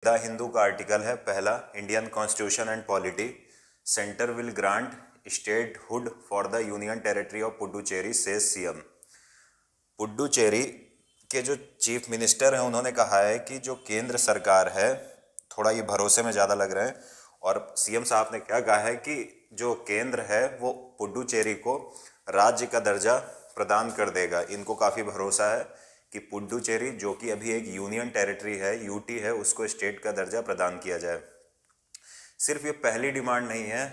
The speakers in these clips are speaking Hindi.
द हिंदू का आर्टिकल है पहला, Indian constitution and polity, centre will grant statehood for the union territory of Puducherry says CM. Puducherry के जो चीफ मिनिस्टर हैं उन्होंने कहा है कि जो केंद्र सरकार है, थोड़ा ये भरोसे में ज़्यादा लग रहे हैं, और सीएम साहब ने क्या कहा है कि जो केंद्र है वो पुडुचेरी को राज्य का दर्जा प्रदान कर देगा। इनको काफ़ी भरोसा है कि पुडुचेरी, जो कि अभी एक यूनियन टेरिटरी है, यूटी है, उसको स्टेट का दर्जा प्रदान किया जाए। सिर्फ ये पहली डिमांड नहीं है,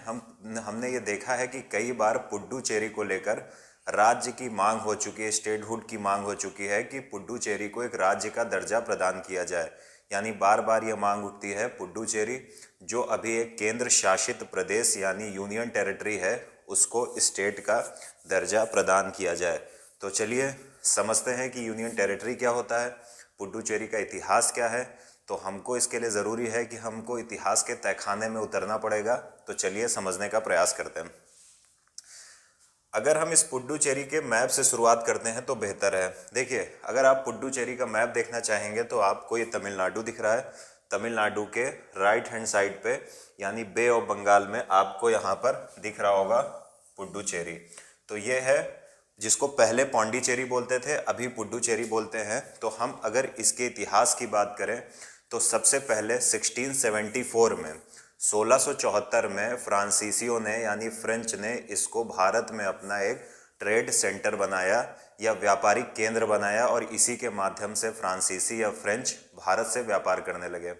हमने ये देखा है कि कई बार पुडुचेरी को लेकर राज्य की मांग हो चुकी है, स्टेटहुड की मांग हो चुकी है कि पुडुचेरी को एक राज्य का दर्जा प्रदान किया जाए। यानी बार बार ये मांग उठती है, पुडुचेरी जो अभी एक केंद्र शासित प्रदेश यानी यूनियन टेरिटरी है, उसको स्टेट का दर्जा प्रदान किया जाए। तो चलिए समझते हैं कि यूनियन टेरिटरी क्या होता है, पुडुचेरी का इतिहास क्या है। तो हमको इसके लिए ज़रूरी है कि हमको इतिहास के तहखाने में उतरना पड़ेगा। तो चलिए समझने का प्रयास करते हैं। अगर हम इस पुडुचेरी के मैप से शुरुआत करते हैं तो बेहतर है। देखिए, अगर आप पुडुचेरी का मैप देखना चाहेंगे तो आपको ये तमिलनाडु दिख रहा है। तमिलनाडु के राइट हैंड साइड पे यानी बे ऑफ बंगाल में आपको यहाँ पर दिख रहा होगा पुडुचेरी। तो ये है जिसको पहले पौंडीचेरी बोलते थे, अभी पुडुचेरी बोलते हैं। तो हम अगर इसके इतिहास की बात करें तो सबसे पहले 1674 में 1674 में फ्रांसीसियों ने यानी फ्रेंच ने इसको भारत में अपना एक ट्रेड सेंटर बनाया या व्यापारिक केंद्र बनाया, और इसी के माध्यम से फ्रांसीसी या फ्रेंच भारत से व्यापार करने लगे।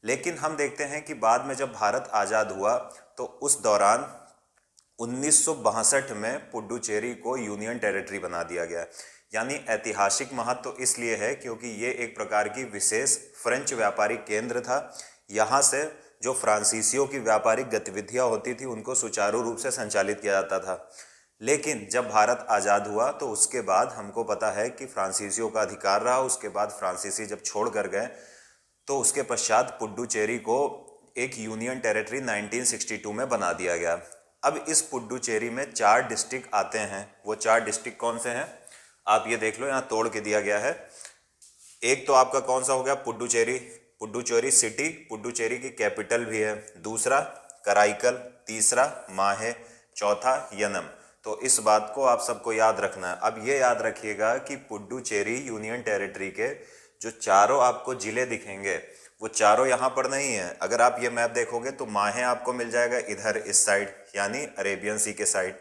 लेकिन हम देखते हैं कि बाद में जब भारत आज़ाद हुआ तो उस दौरान 1962 में पुडुचेरी को यूनियन टेरिटरी बना दिया गया। यानी ऐतिहासिक महत्व तो इसलिए है क्योंकि ये एक प्रकार की विशेष फ्रेंच व्यापारिक केंद्र था। यहाँ से जो फ्रांसीसियों की व्यापारिक गतिविधियाँ होती थी उनको सुचारू रूप से संचालित किया जाता था। लेकिन जब भारत आज़ाद हुआ तो उसके बाद हमको पता है कि फ्रांसीसियों का अधिकार रहा। उसके बाद फ्रांसीसी जब छोड़ कर गए तो उसके पश्चात पुडुचेरी को एक यूनियन टेरिटरी 1962 में बना दिया गया। अब इस पुडुचेरी में 4 डिस्ट्रिक्ट आते हैं। वो 4 डिस्ट्रिक्ट कौन से हैं आप ये देख लो, यहाँ तोड़ के दिया गया है। एक तो आपका कौन सा हो गया, पुडुचेरी, पुडुचेरी सिटी, पुडुचेरी की कैपिटल भी है। दूसरा कराईकल, तीसरा माहे, चौथा यनम। तो इस बात को आप सबको याद रखना है। अब ये याद रखिएगा कि पुडुचेरी यूनियन टेरिटरी के जो चारों आपको जिले दिखेंगे वो चारों यहाँ पर नहीं है। अगर आप ये मैप देखोगे तो माहे आपको मिल जाएगा इधर इस साइड यानी अरेबियन सी के साइड।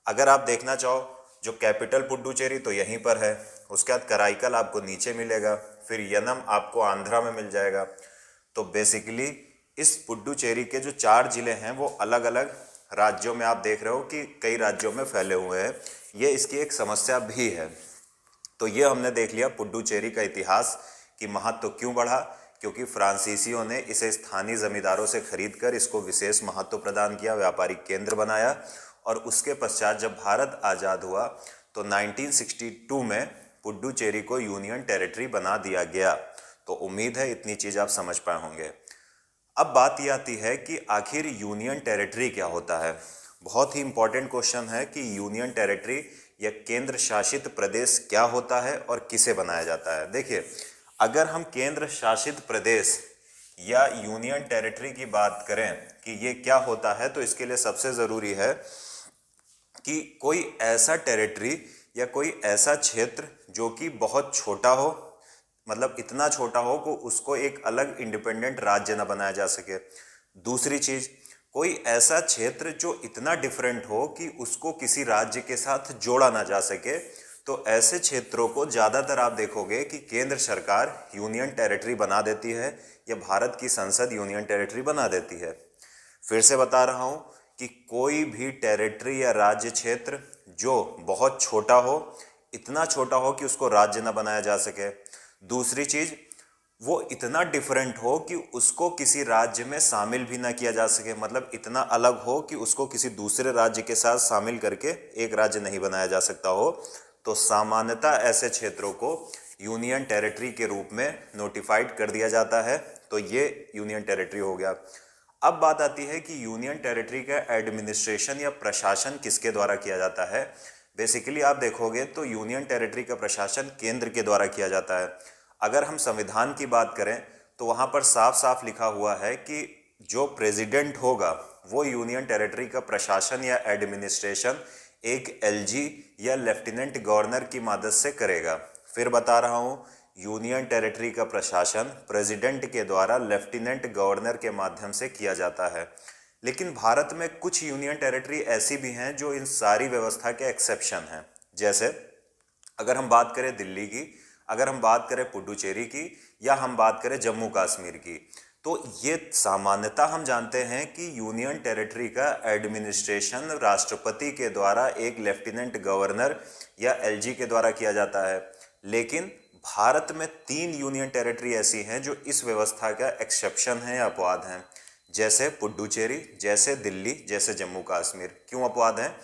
अगर आप देखना चाहो जो कैपिटल पुडुचेरी तो यहीं पर है। उसके बाद कराईकल आपको नीचे मिलेगा, फिर यनम आपको आंध्रा में मिल जाएगा। तो बेसिकली इस पुडुचेरी के जो 4 जिले हैं वो अलग अलग राज्यों में आप देख रहे हो कि कई राज्यों में फैले हुए हैं। ये इसकी एक समस्या भी है। तो ये हमने देख लिया पुडुचेरी का इतिहास कि महत्व क्यों बढ़ा, क्योंकि फ्रांसीसियों ने इसे स्थानीय जमींदारों से खरीदकर इसको विशेष महत्व प्रदान किया, व्यापारिक केंद्र बनाया। और उसके पश्चात जब भारत आज़ाद हुआ तो 1962 में पुडुचेरी को यूनियन टेरिटरी बना दिया गया। तो उम्मीद है इतनी चीज़ आप समझ पाए होंगे। अब बात ये आती है कि आखिर यूनियन टेरिटरी क्या होता है। बहुत ही इंपॉर्टेंट क्वेश्चन है कि यूनियन टेरिटरी या केंद्र शासित प्रदेश क्या होता है और किसे बनाया जाता है। देखिए, अगर हम केंद्र शासित प्रदेश या यूनियन टेरिटरी की बात करें कि ये क्या होता है, तो इसके लिए सबसे ज़रूरी है कि कोई ऐसा टेरिटरी या कोई ऐसा क्षेत्र जो कि बहुत छोटा हो, मतलब इतना छोटा हो कि उसको एक अलग इंडिपेंडेंट राज्य ना बनाया जा सके। दूसरी चीज़, कोई ऐसा क्षेत्र जो इतना डिफरेंट हो कि उसको किसी राज्य के साथ जोड़ा ना जा सके। तो ऐसे क्षेत्रों को ज़्यादातर आप देखोगे कि केंद्र सरकार यूनियन टेरिटरी बना देती है या भारत की संसद यूनियन टेरिटरी बना देती है। फिर से बता रहा हूँ कि कोई भी टेरिटरी या राज्य क्षेत्र जो बहुत छोटा हो, इतना छोटा हो कि उसको राज्य न बनाया जा सके। दूसरी चीज़, वो इतना डिफरेंट हो कि उसको किसी राज्य में शामिल भी ना किया जा सके, मतलब इतना अलग हो कि उसको किसी दूसरे राज्य के साथ शामिल करके एक राज्य नहीं बनाया जा सकता हो। तो सामान्यतः ऐसे क्षेत्रों को यूनियन टेरिटरी के रूप में नोटिफाइड कर दिया जाता है। तो ये यूनियन टेरिटरी हो गया। अब बात आती है कि यूनियन टेरिटरी का एडमिनिस्ट्रेशन या प्रशासन किसके द्वारा किया जाता है। बेसिकली आप देखोगे तो यूनियन टेरिटरी का प्रशासन केंद्र के द्वारा किया जाता है। अगर हम संविधान की बात करें तो वहाँ पर साफ साफ लिखा हुआ है कि जो प्रेसिडेंट होगा वो यूनियन टेरिटरी का प्रशासन या एडमिनिस्ट्रेशन एक एलजी या लेफ्टिनेंट गवर्नर की मदद से करेगा। फिर बता रहा हूँ, यूनियन टेरिटरी का प्रशासन प्रेसिडेंट के द्वारा लेफ्टिनेंट गवर्नर के माध्यम से किया जाता है। लेकिन भारत में कुछ यूनियन टेरिटरी ऐसी भी हैं जो इन सारी व्यवस्था के एक्सेप्शन हैं। जैसे अगर हम बात करें दिल्ली की, अगर हम बात करें पुडुचेरी की, या हम बात करें जम्मू कश्मीर की, तो ये सामान्यतः हम जानते हैं कि यूनियन टेरिटरी का एडमिनिस्ट्रेशन राष्ट्रपति के द्वारा एक लेफ्टिनेंट गवर्नर या एलजी के द्वारा किया जाता है। लेकिन भारत में 3 यूनियन टेरिटरी ऐसी हैं जो इस व्यवस्था का एक्सेप्शन है या अपवाद हैं। जैसे पुडुचेरी, जैसे दिल्ली, जैसे जम्मू कश्मीर। क्यों अपवाद हैं?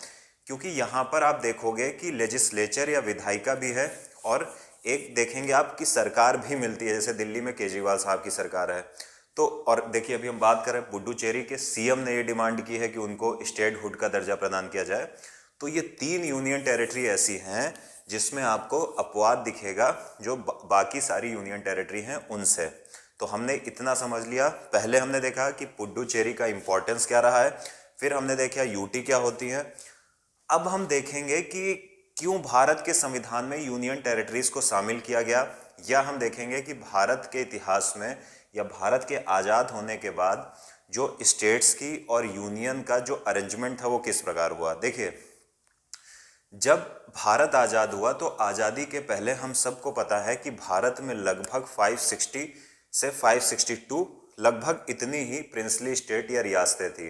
क्योंकि यहाँ पर आप देखोगे कि लेजिस्लेचर या विधायिका भी है और एक देखेंगे आप कि सरकार भी मिलती है। जैसे दिल्ली में केजरीवाल साहब की सरकार है। तो और देखिए, अभी हम बात करें पुडुचेरी के सीएम ने ये डिमांड की है कि उनको स्टेटहुड का दर्जा प्रदान किया जाए। तो ये 3 यूनियन टेरिटरी ऐसी हैं जिसमें आपको अपवाद दिखेगा जो बाकी सारी यूनियन टेरिटरी हैं उनसे। तो हमने इतना समझ लिया। पहले हमने देखा कि पुडुचेरी का इंपॉर्टेंस क्या रहा है, फिर हमने देखा यूटी क्या होती है। अब हम देखेंगे कि क्यों भारत के संविधान में यूनियन टेरिटरीज को शामिल किया गया, या हम देखेंगे कि भारत के इतिहास में या भारत के आज़ाद होने के बाद जो स्टेट्स की और यूनियन का जो अरेंजमेंट था वो किस प्रकार हुआ। देखिए, जब भारत आज़ाद हुआ तो आज़ादी के पहले हम सबको पता है कि भारत में लगभग 560 से 562 लगभग इतनी ही प्रिंसली स्टेट या रियासतें थी।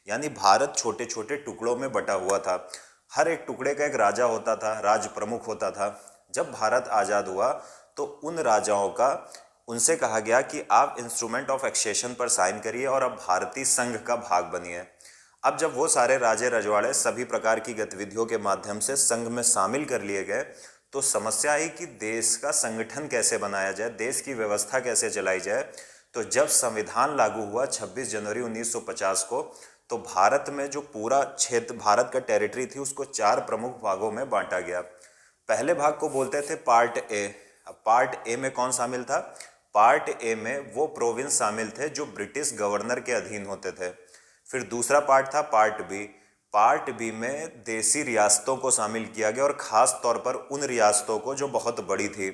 यानी भारत छोटे छोटे टुकड़ों में बटा हुआ था। हर एक टुकड़े का एक राजा होता था, राज प्रमुख होता था। जब भारत आज़ाद हुआ तो उन राजाओं का उनसे कहा गया कि आप इंस्ट्रूमेंट ऑफ एक्सेशन पर साइन करिए और अब भारतीय संघ का भाग बनिए। अब जब वो सारे राजे रजवाड़े सभी प्रकार की गतिविधियों के माध्यम से संघ में शामिल कर लिए गए तो समस्या आई कि देश का संगठन कैसे बनाया जाए, देश की व्यवस्था कैसे चलाई जाए। तो जब संविधान लागू हुआ 26 जनवरी 1950 को, तो भारत में जो पूरा क्षेत्र भारत का टेरिटरी थी उसको 4 प्रमुख भागों में बांटा गया। पहले भाग को बोलते थे पार्ट ए। अब पार्ट ए में कौन शामिल था? पार्ट ए में वो प्रोविंस शामिल थे जो ब्रिटिश गवर्नर के अधीन होते थे। फिर दूसरा पार्ट था पार्ट बी। पार्ट बी में देसी रियासतों को शामिल किया गया और ख़ास तौर पर उन रियासतों को जो बहुत बड़ी थी।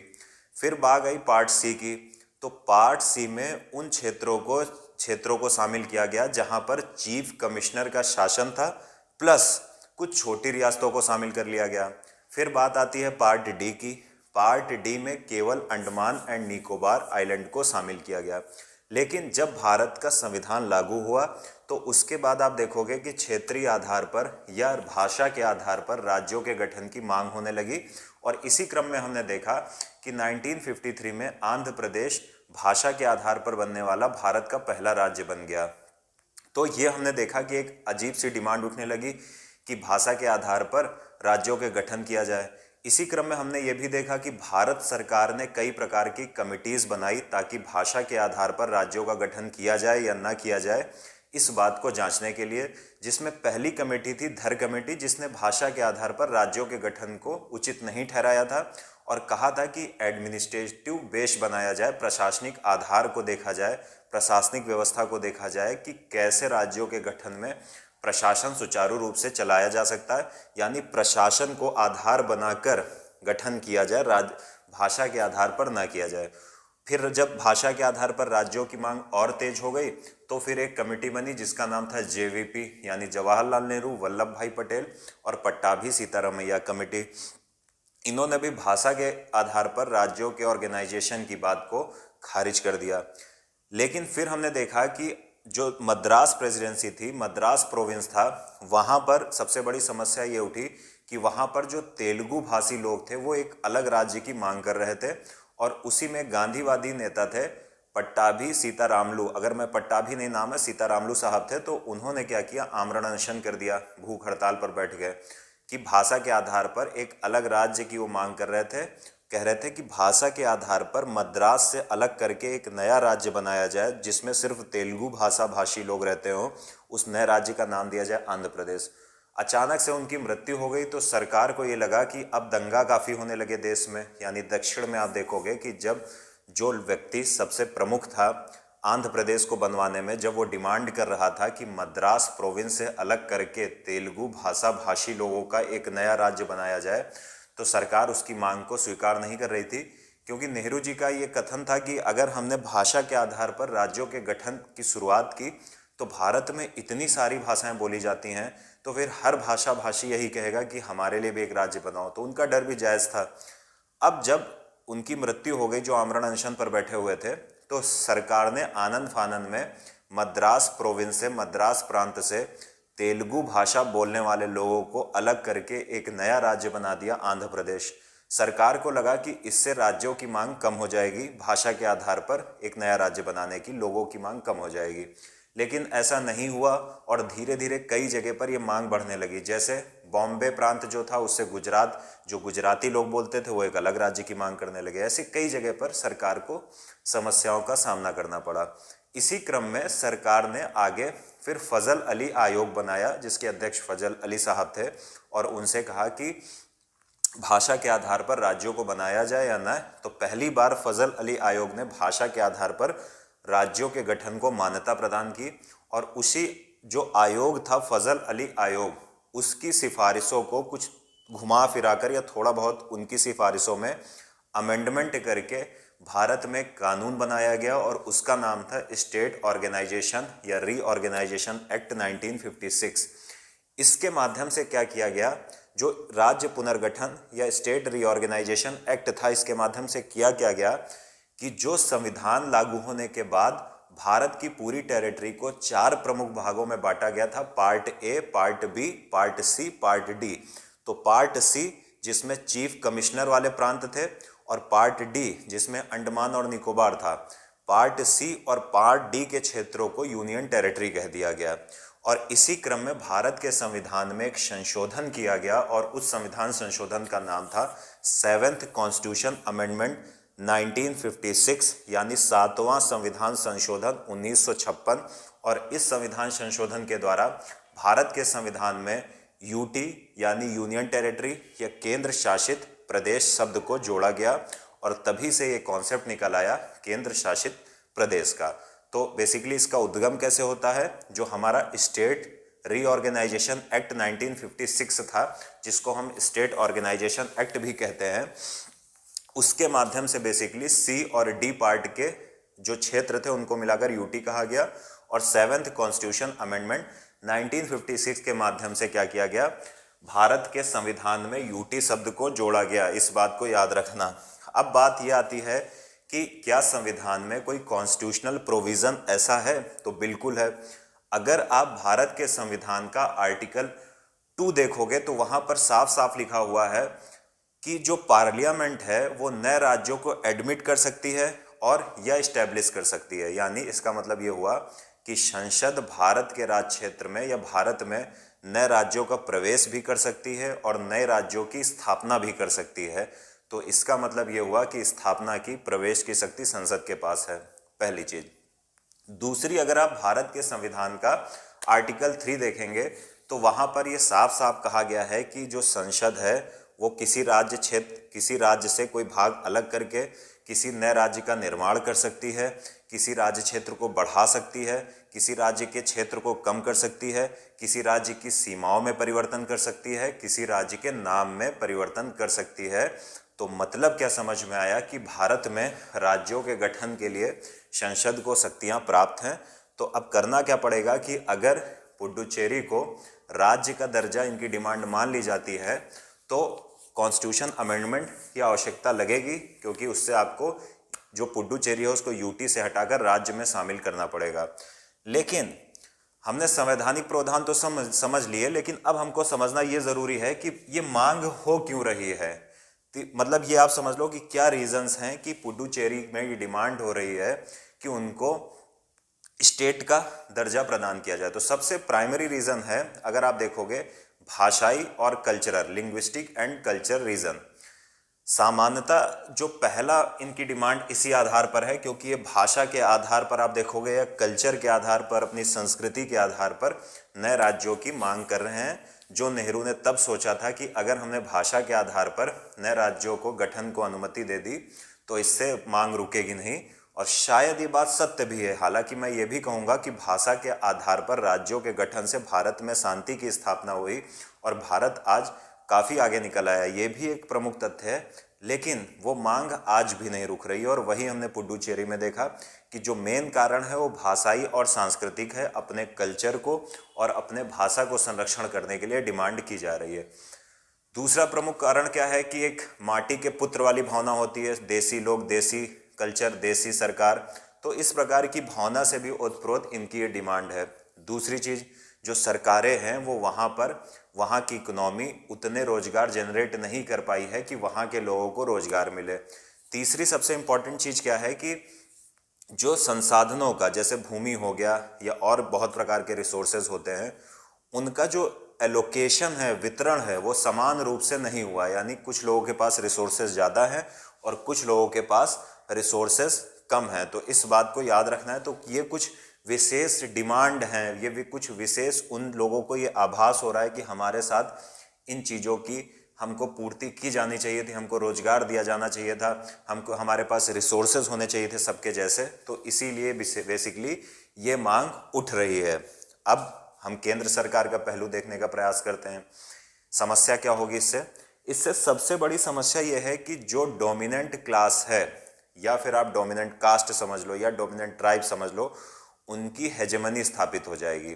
फिर बात आई पार्ट सी की। तो पार्ट सी में उन क्षेत्रों को शामिल किया गया जहां पर चीफ कमिश्नर का शासन था, प्लस कुछ छोटी रियासतों को शामिल कर लिया गया। फिर बात आती है पार्ट डी की। पार्ट डी में केवल अंडमान एंड निकोबार आइलैंड को शामिल किया गया। लेकिन जब भारत का संविधान लागू हुआ तो उसके बाद आप देखोगे कि क्षेत्रीय आधार पर या भाषा के आधार पर राज्यों के गठन की मांग होने लगी। और इसी क्रम में हमने देखा कि 1953 में आंध्र प्रदेश भाषा के आधार पर बनने वाला भारत का पहला राज्य बन गया। तो ये हमने देखा कि एक अजीब सी डिमांड उठने लगी कि भाषा के आधार पर राज्यों के गठन किया जाए। इसी क्रम में हमने ये भी देखा कि भारत सरकार ने कई प्रकार की कमिटीज़ बनाई ताकि भाषा के आधार पर राज्यों का गठन किया जाए या ना किया जाए, इस बात को जांचने के लिए। जिसमें पहली कमेटी थी धर कमेटी, जिसने भाषा के आधार पर राज्यों के गठन को उचित नहीं ठहराया था और कहा था कि एडमिनिस्ट्रेटिव बेस बनाया जाए, प्रशासनिक आधार को देखा जाए, प्रशासनिक व्यवस्था को देखा जाए कि कैसे राज्यों के गठन में प्रशासन सुचारू रूप से चलाया जा सकता है। यानी प्रशासन को आधार बनाकर गठन किया जाए, भाषा के आधार पर ना किया जाए। फिर जब भाषा के आधार पर राज्यों की मांग और तेज हो गई तो फिर एक कमेटी बनी जिसका नाम था जेवीपी, यानी जवाहरलाल नेहरू, वल्लभ भाई पटेल और पट्टाभी सीतारामैया कमेटी। इन्होंने भी भाषा के आधार पर राज्यों के ऑर्गेनाइजेशन की बात को खारिज कर दिया। लेकिन फिर हमने देखा कि जो मद्रास प्रेसिडेंसी थी, मद्रास प्रोविंस था, वहाँ पर सबसे बड़ी समस्या ये उठी कि वहाँ पर जो तेलुगु भाषी लोग थे वो एक अलग राज्य की मांग कर रहे थे और उसी में गांधीवादी नेता थे पट्टाभी सीतारामलू। अगर मैं पट्टाभी नहीं नाम है, सीतारामलू साहब थे। तो उन्होंने क्या किया, आमरण अनशन कर दिया, भूख हड़ताल पर बैठ गए कि भाषा के आधार पर एक अलग राज्य की वो मांग कर रहे थे। कह रहे थे कि भाषा के आधार पर मद्रास से अलग करके एक नया राज्य बनाया जाए जिसमें सिर्फ तेलुगु भाषा भाषी लोग रहते हो। उस नए राज्य का नाम दिया जाए आंध्र प्रदेश। अचानक से उनकी मृत्यु हो गई तो सरकार को ये लगा कि अब दंगा काफ़ी होने लगे देश में। यानी दक्षिण में आप देखोगे कि जब जो व्यक्ति सबसे प्रमुख था आंध्र प्रदेश को बनवाने में, जब वो डिमांड कर रहा था कि मद्रास प्रोविंस से अलग करके तेलुगु भाषा भाषी लोगों का एक नया राज्य बनाया जाए, तो सरकार उसकी मांग को स्वीकार नहीं कर रही थी, क्योंकि नेहरू जी का ये कथन था कि अगर हमने भाषा के आधार पर राज्यों के गठन की शुरुआत की तो भारत में इतनी सारी भाषाएं बोली जाती हैं, तो फिर हर भाषा भाषी यही कहेगा कि हमारे लिए भी एक राज्य बनाओ। तो उनका डर भी जायज़ था। अब जब उनकी मृत्यु हो गई, जो आमरण अनशन पर बैठे हुए थे, तो सरकार ने आनंद फानंद में मद्रास प्रोविंस से, मद्रास प्रांत से तेलुगु भाषा बोलने वाले लोगों को अलग करके एक नया राज्य बना दिया, आंध्र प्रदेश। सरकार को लगा कि इससे राज्यों की मांग कम हो जाएगी, भाषा के आधार पर एक नया राज्य बनाने की लोगों की मांग कम हो जाएगी। लेकिन ऐसा नहीं हुआ और धीरे धीरे कई जगह पर यह मांग बढ़ने लगी। जैसे बॉम्बे प्रांत जो था, उससे गुजरात, जो गुजराती लोग बोलते थे, वो एक अलग राज्य की मांग करने लगे। ऐसे कई जगह पर सरकार को समस्याओं का सामना करना पड़ा। इसी क्रम में सरकार ने आगे फिर फजल अली आयोग बनाया, जिसके अध्यक्ष फजल अली साहब थे, और उनसे कहा कि भाषा के आधार पर राज्यों को बनाया जाए या न। तो पहली बार फजल अली आयोग ने भाषा के आधार पर राज्यों के गठन को मान्यता प्रदान की, और उसी जो आयोग था फजल अली आयोग, उसकी सिफारिशों को कुछ घुमा फिराकर या थोड़ा बहुत उनकी सिफारिशों में अमेंडमेंट करके भारत में कानून बनाया गया, और उसका नाम था स्टेट ऑर्गेनाइजेशन या रीऑर्गेनाइजेशन एक्ट 1956। इसके माध्यम से क्या किया गया, जो राज्य पुनर्गठन या स्टेट रीऑर्गेनाइजेशन एक्ट था, इसके माध्यम से किया क्या गया कि जो संविधान लागू होने के बाद भारत की पूरी टेरिटरी को 4 प्रमुख भागों में बांटा गया था, part A, part B, part C, part D. तो पार्ट सी जिसमें चीफ कमिश्नर वाले प्रांत थे, और पार्ट डी जिसमें अंडमान और निकोबार था। पार्ट सी और पार्ट डी के क्षेत्रों को यूनियन टेरिटरी कह दिया गया। और इसी क्रम में भारत के संविधान में एक संशोधन किया गया, और उस संविधान संशोधन का नाम था 7th कॉन्स्टिट्यूशन अमेंडमेंट 1956, यानी 7वां संविधान संशोधन 1956। और इस संविधान संशोधन के द्वारा भारत के संविधान में यूटी यानी यूनियन टेरिटरी या केंद्र शासित प्रदेश शब्द को जोड़ा गया, और तभी से ये कॉन्सेप्ट निकल आया केंद्र शासित प्रदेश का। तो बेसिकली इसका उद्गम कैसे होता है, जो हमारा स्टेट रीऑर्गेनाइजेशन एक्ट 1956 था, जिसको हम स्टेट ऑर्गेनाइजेशन एक्ट भी कहते हैं, उसके माध्यम से बेसिकली सी और डी पार्ट के जो क्षेत्र थे उनको मिलाकर यूटी कहा गया, और 7th कॉन्स्टिट्यूशन अमेंडमेंट 1956 के माध्यम से क्या किया गया, भारत के संविधान में यूटी शब्द को जोड़ा गया। इस बात को याद रखना। अब बात यह आती है कि क्या संविधान में कोई कॉन्स्टिट्यूशनल प्रोविजन ऐसा है, तो बिल्कुल है। अगर आप भारत के संविधान का आर्टिकल 2 देखोगे तो वहां पर साफ साफ लिखा हुआ है कि जो पार्लियामेंट है वो नए राज्यों को एडमिट कर सकती है और या इस्टेब्लिश कर सकती है। यानी इसका मतलब ये हुआ कि संसद भारत के राज्य क्षेत्र में या भारत में नए राज्यों का प्रवेश भी कर सकती है और नए राज्यों की स्थापना भी कर सकती है। तो इसका मतलब ये हुआ कि स्थापना की, प्रवेश की शक्ति संसद के पास है, पहली चीज। दूसरी, अगर आप भारत के संविधान का आर्टिकल 3 देखेंगे तो वहां पर यह साफ साफ कहा गया है कि जो संसद है वो किसी राज्य क्षेत्र, किसी राज्य से कोई भाग अलग करके किसी नए राज्य का निर्माण कर सकती है, किसी राज्य क्षेत्र को बढ़ा सकती है, किसी राज्य के क्षेत्र को कम कर सकती है, किसी राज्य की सीमाओं में परिवर्तन कर सकती है, किसी राज्य के नाम में परिवर्तन कर सकती है। तो मतलब क्या समझ में आया कि भारत में राज्यों के गठन के लिए संसद को शक्तियां प्राप्त हैं। तो अब करना क्या पड़ेगा कि अगर पुडुचेरी को राज्य का दर्जा इनकी डिमांड मान ली जाती है तो कॉन्स्टिट्यूशन अमेंडमेंट की आवश्यकता लगेगी, क्योंकि उससे आपको जो पुडुचेरी है उसको यूटी से हटाकर राज्य में शामिल करना पड़ेगा। लेकिन हमने संवैधानिक प्रावधान तो समझ लिए, लेकिन अब हमको समझना ये जरूरी है कि ये मांग हो क्यों रही है। मतलब ये आप समझ लो कि क्या रीजंस हैं कि पुडुचेरी में ये डिमांड हो रही है कि उनको स्टेट का दर्जा प्रदान किया जाए। तो सबसे प्राइमरी रीजन है, अगर आप देखोगे, भाषाई और cultural, linguistic and culture region. सामान्यतः जो पहला इनकी डिमांड इसी आधार पर है, क्योंकि ये भाषा के आधार पर आप देखोगे या कल्चर के आधार पर, अपनी संस्कृति के आधार पर नए राज्यों की मांग कर रहे हैं, जो नेहरू ने तब सोचा था कि अगर हमने भाषा के आधार पर नए राज्यों को गठन को अनुमति दे दी तो इससे मांग रुकेगी नहीं। और शायद ये बात सत्य भी है। हालांकि मैं ये भी कहूँगा कि भाषा के आधार पर राज्यों के गठन से भारत में शांति की स्थापना हुई और भारत आज काफ़ी आगे निकल आया, ये भी एक प्रमुख तथ्य है। लेकिन वो मांग आज भी नहीं रुक रही है और वही हमने पुडुचेरी में देखा कि जो मेन कारण है वो भाषाई और सांस्कृतिक है। अपने कल्चर को और अपने भाषा को संरक्षण करने के लिए डिमांड की जा रही है। दूसरा प्रमुख कारण क्या है कि एक माटी के पुत्र वाली भावना होती है, देसी लोग, देसी कल्चर, देसी सरकार। तो इस प्रकार की भावना से भी ओतप्रोत इनकी ये डिमांड है। दूसरी चीज़, जो सरकारें हैं वो वहाँ की इकोनॉमी उतने रोजगार जनरेट नहीं कर पाई है कि वहाँ के लोगों को रोजगार मिले। तीसरी सबसे इम्पॉर्टेंट चीज़ क्या है कि जो संसाधनों का, जैसे भूमि हो गया या और बहुत प्रकार के रिसोर्सेज होते हैं, उनका जो एलोकेशन है, वितरण है, वो समान रूप से नहीं हुआ। यानी कुछ लोगों के पास रिसोर्सेज ज़्यादा हैं और कुछ लोगों के पास रिसोर्सेज कम हैं। तो इस बात को याद रखना है। तो ये कुछ विशेष डिमांड हैं, ये भी कुछ विशेष उन लोगों को ये आभास हो रहा है कि हमारे साथ इन चीज़ों की हमको पूर्ति की जानी चाहिए थी, हमको रोजगार दिया जाना चाहिए था, हमको हमारे पास रिसोर्सेज होने चाहिए थे सबके जैसे। तो इसीलिए बेसिकली ये मांग उठ रही है। अब हम केंद्र सरकार का पहलू देखने का प्रयास करते हैं। समस्या क्या होगी इससे सबसे बड़ी समस्या ये है कि जो डोमिनेंट क्लास है, या फिर आप डोमिनेंट कास्ट समझ लो या डोमिनेंट ट्राइब समझ लो, उनकी हेजेमनी स्थापित हो जाएगी।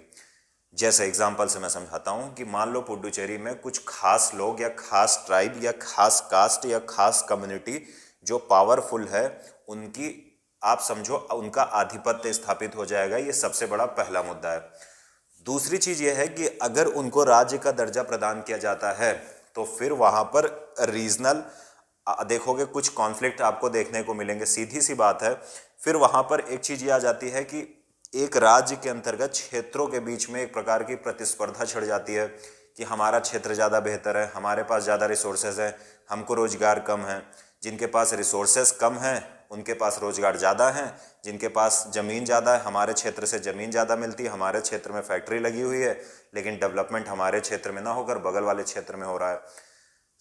जैसे एग्जाम्पल से मैं समझाता हूँ कि मान लो पुडुचेरी में कुछ खास लोग या खास ट्राइब या खास कास्ट या खास कम्युनिटी जो पावरफुल है, उनकी आप समझो उनका आधिपत्य स्थापित हो जाएगा। ये सबसे बड़ा पहला मुद्दा है। दूसरी चीज़ ये है कि अगर उनको राज्य का दर्जा प्रदान किया जाता है तो फिर वहाँ पर रीजनल देखोगे कुछ कॉन्फ्लिक्ट आपको देखने को मिलेंगे। सीधी सी बात है। फिर वहाँ पर एक चीज़ ये आ जाती है कि एक राज्य के अंतर्गत क्षेत्रों के बीच में एक प्रकार की प्रतिस्पर्धा छिड़ जाती है कि हमारा क्षेत्र ज़्यादा बेहतर है, हमारे पास ज़्यादा रिसोर्सेज है, हमको रोजगार कम है। जिनके पास रिसोर्सेज कम हैं उनके पास रोजगार ज़्यादा हैं, जिनके पास ज़मीन ज़्यादा है, हमारे क्षेत्र से ज़मीन ज़्यादा मिलती है, हमारे क्षेत्र में फैक्ट्री लगी हुई है, लेकिन डेवलपमेंट हमारे क्षेत्र में ना होकर बगल वाले क्षेत्र में हो रहा है।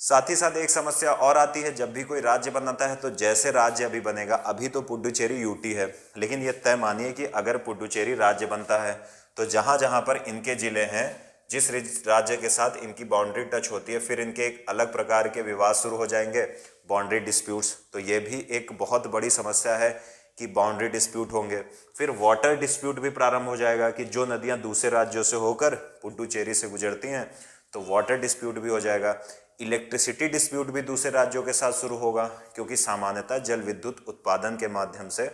साथ ही साथ एक समस्या और आती है, जब भी कोई राज्य बनाता है तो जैसे राज्य अभी बनेगा, अभी तो पुडुचेरी यूटी है, लेकिन ये तय मानिए कि अगर पुडुचेरी राज्य बनता है तो जहाँ जहाँ पर इनके ज़िले हैं, जिस राज्य के साथ इनकी बाउंड्री टच होती है, फिर इनके एक अलग प्रकार के विवाद शुरू हो जाएंगे, बाउंड्री डिस्प्यूट्स। तो ये भी एक बहुत बड़ी समस्या है कि बाउंड्री डिस्प्यूट होंगे। फिर वाटर डिस्प्यूट भी प्रारंभ हो जाएगा कि जो नदियाँ दूसरे राज्यों से होकर पुडुचेरी से गुजरती हैं तो वाटर डिस्प्यूट भी हो जाएगा। इलेक्ट्रिसिटी डिस्प्यूट भी दूसरे राज्यों के साथ शुरू होगा, क्योंकि सामान्यतः जल विद्युत उत्पादन के माध्यम से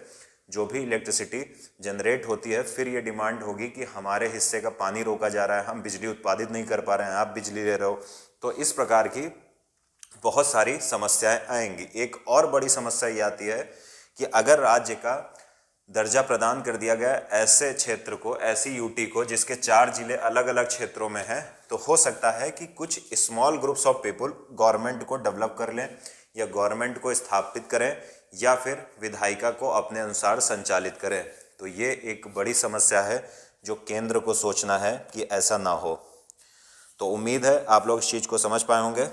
जो भी इलेक्ट्रिसिटी जनरेट होती है, फिर ये डिमांड होगी कि हमारे हिस्से का पानी रोका जा रहा है, हम बिजली उत्पादित नहीं कर पा रहे हैं, आप बिजली ले रहे हो। तो इस प्रकार की बहुत सारी समस्याएं आएंगी। एक और बड़ी समस्या ये आती है कि अगर राज्य का दर्जा प्रदान कर दिया गया ऐसे क्षेत्र को, ऐसी यूटी को जिसके 4 जिले अलग अलग क्षेत्रों में हैं, तो हो सकता है कि कुछ small groups of people government को डेवलप कर लें या गवर्नमेंट को स्थापित करें या फिर विधायिका को अपने अनुसार संचालित करें। तो ये एक बड़ी समस्या है जो केंद्र को सोचना है कि ऐसा ना हो। तो उम्मीद है आप लोग इस चीज़ को समझ पाए होंगे।